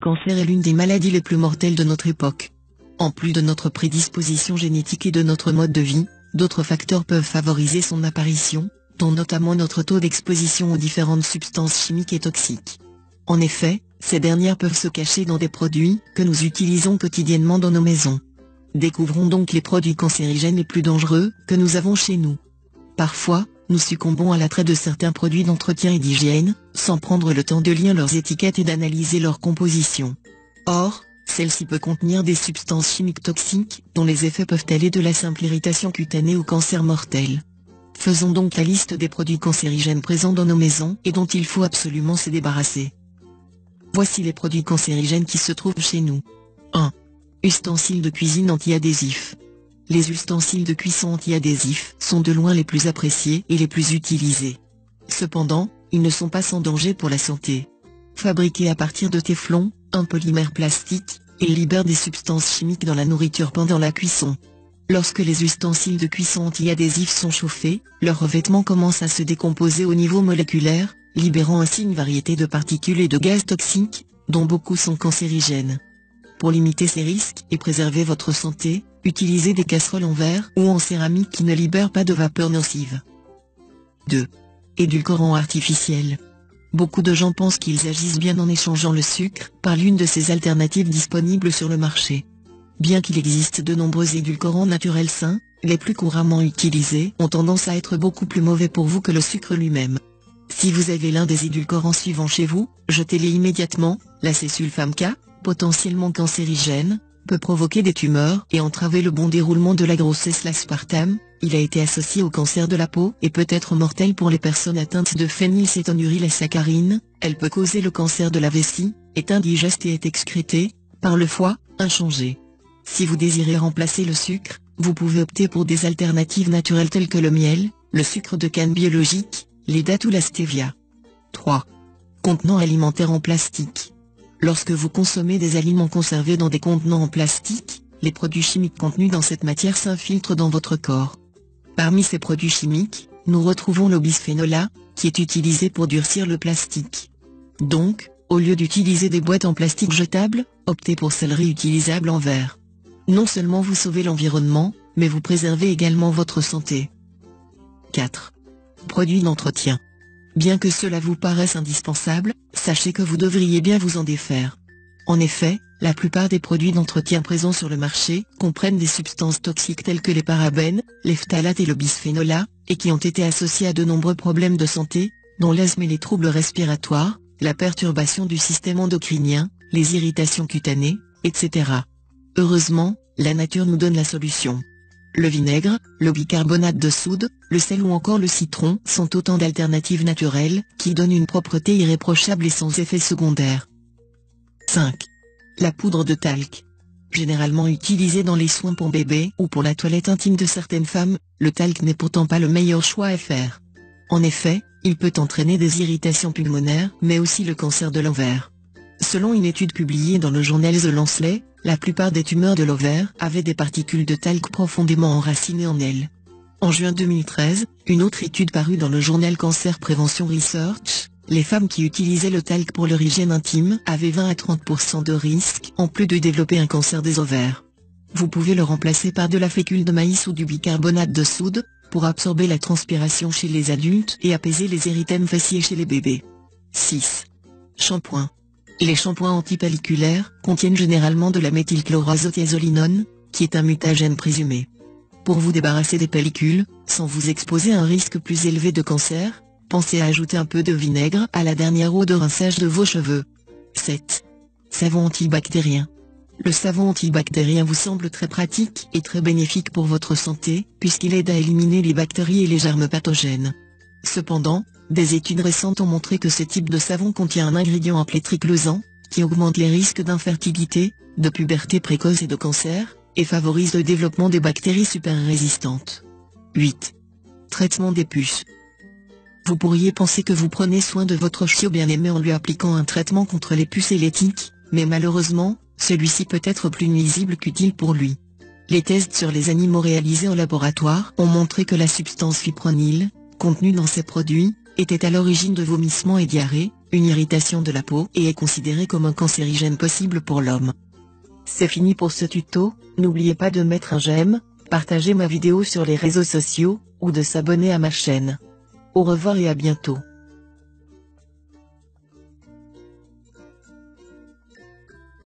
cancer est l'une des maladies les plus mortelles de notre époque. En plus de notre prédisposition génétique et de notre mode de vie, d'autres facteurs peuvent favoriser son apparition, dont notamment notre taux d'exposition aux différentes substances chimiques et toxiques. En effet, ces dernières peuvent se cacher dans des produits que nous utilisons quotidiennement dans nos maisons. Découvrons donc les produits cancérigènes les plus dangereux que nous avons chez nous. Parfois, nous succombons à l'attrait de certains produits d'entretien et d'hygiène, sans prendre le temps de lire leurs étiquettes et d'analyser leur composition. Or, celle-ci peut contenir des substances chimiques toxiques, dont les effets peuvent aller de la simple irritation cutanée au cancer mortel. Faisons donc la liste des produits cancérigènes présents dans nos maisons et dont il faut absolument se débarrasser. Voici les produits cancérigènes qui se trouvent chez nous. 1. Ustensiles de cuisine anti-adhésifs. Les ustensiles de cuisson anti-adhésifs sont de loin les plus appréciés et les plus utilisés. Cependant, ils ne sont pas sans danger pour la santé. Fabriqués à partir de téflon, un polymère plastique, ils libèrent des substances chimiques dans la nourriture pendant la cuisson. Lorsque les ustensiles de cuisson anti-adhésifs sont chauffés, leur revêtement commence à se décomposer au niveau moléculaire, libérant ainsi une variété de particules et de gaz toxiques, dont beaucoup sont cancérigènes. Pour limiter ces risques et préserver votre santé, utilisez des casseroles en verre ou en céramique qui ne libèrent pas de vapeurs nocives. 2. Édulcorants artificiels. Beaucoup de gens pensent qu'ils agissent bien en échangeant le sucre par l'une de ces alternatives disponibles sur le marché. Bien qu'il existe de nombreux édulcorants naturels sains, les plus couramment utilisés ont tendance à être beaucoup plus mauvais pour vous que le sucre lui-même. Si vous avez l'un des édulcorants suivants chez vous, jetez-les immédiatement. L'acésulfame K, potentiellement cancérigène, peut provoquer des tumeurs et entraver le bon déroulement de la grossesse. L'aspartame, il a été associé au cancer de la peau et peut être mortel pour les personnes atteintes de phénylcétonurylsaccharine. Elle peut causer le cancer de la vessie, est indigeste et est excrétée par le foie, inchangé. Si vous désirez remplacer le sucre, vous pouvez opter pour des alternatives naturelles telles que le miel, le sucre de canne biologique, les dattes ou la stevia. 3. Contenants alimentaires en plastique. Lorsque vous consommez des aliments conservés dans des contenants en plastique, les produits chimiques contenus dans cette matière s'infiltrent dans votre corps. Parmi ces produits chimiques, nous retrouvons le bisphénol A, qui est utilisé pour durcir le plastique. Donc, au lieu d'utiliser des boîtes en plastique jetables, optez pour celles réutilisables en verre. Non seulement vous sauvez l'environnement, mais vous préservez également votre santé. 4. Produits d'entretien. Bien que cela vous paraisse indispensable, sachez que vous devriez bien vous en défaire. En effet, la plupart des produits d'entretien présents sur le marché comprennent des substances toxiques telles que les parabènes, les phtalates et le bisphénol A, et qui ont été associés à de nombreux problèmes de santé, dont l'asthme et les troubles respiratoires, la perturbation du système endocrinien, les irritations cutanées, etc. Heureusement, la nature nous donne la solution. Le vinaigre, le bicarbonate de soude, le sel ou encore le citron sont autant d'alternatives naturelles qui donnent une propreté irréprochable et sans effet secondaire. 5. La poudre de talc. Généralement utilisée dans les soins pour bébé ou pour la toilette intime de certaines femmes, le talc n'est pourtant pas le meilleur choix à faire. En effet, il peut entraîner des irritations pulmonaires mais aussi le cancer de l'ovaire. Selon une étude publiée dans le journal The Lancet, la plupart des tumeurs de l'ovaire avaient des particules de talc profondément enracinées en elles. En juin 2013, une autre étude parue dans le journal Cancer Prevention Research, les femmes qui utilisaient le talc pour leur hygiène intime avaient 20 à 30% de risque en plus de développer un cancer des ovaires. Vous pouvez le remplacer par de la fécule de maïs ou du bicarbonate de soude, pour absorber la transpiration chez les adultes et apaiser les érythèmes fessiers chez les bébés. 6. Shampoing. Les shampoings antipelliculaires contiennent généralement de la méthylchloroazotiazolinone, qui est un mutagène présumé. Pour vous débarrasser des pellicules, sans vous exposer à un risque plus élevé de cancer, pensez à ajouter un peu de vinaigre à la dernière eau de rinçage de vos cheveux. 7. Savon antibactérien. Le savon antibactérien vous semble très pratique et très bénéfique pour votre santé, puisqu'il aide à éliminer les bactéries et les germes pathogènes. Cependant, des études récentes ont montré que ce type de savon contient un ingrédient appelé triclosan, qui augmente les risques d'infertilité, de puberté précoce et de cancer, et favorise le développement des bactéries super résistantes. 8. Traitement des puces. Vous pourriez penser que vous prenez soin de votre chiot bien-aimé en lui appliquant un traitement contre les puces et les tiques, mais malheureusement, celui-ci peut être plus nuisible qu'utile pour lui. Les tests sur les animaux réalisés en laboratoire ont montré que la substance fipronil, contenue dans ces produits, était à l'origine de vomissements et diarrhées, une irritation de la peau et est considéré comme un cancérigène possible pour l'homme. C'est fini pour ce tuto, n'oubliez pas de mettre un j'aime, partager ma vidéo sur les réseaux sociaux, ou de s'abonner à ma chaîne. Au revoir et à bientôt.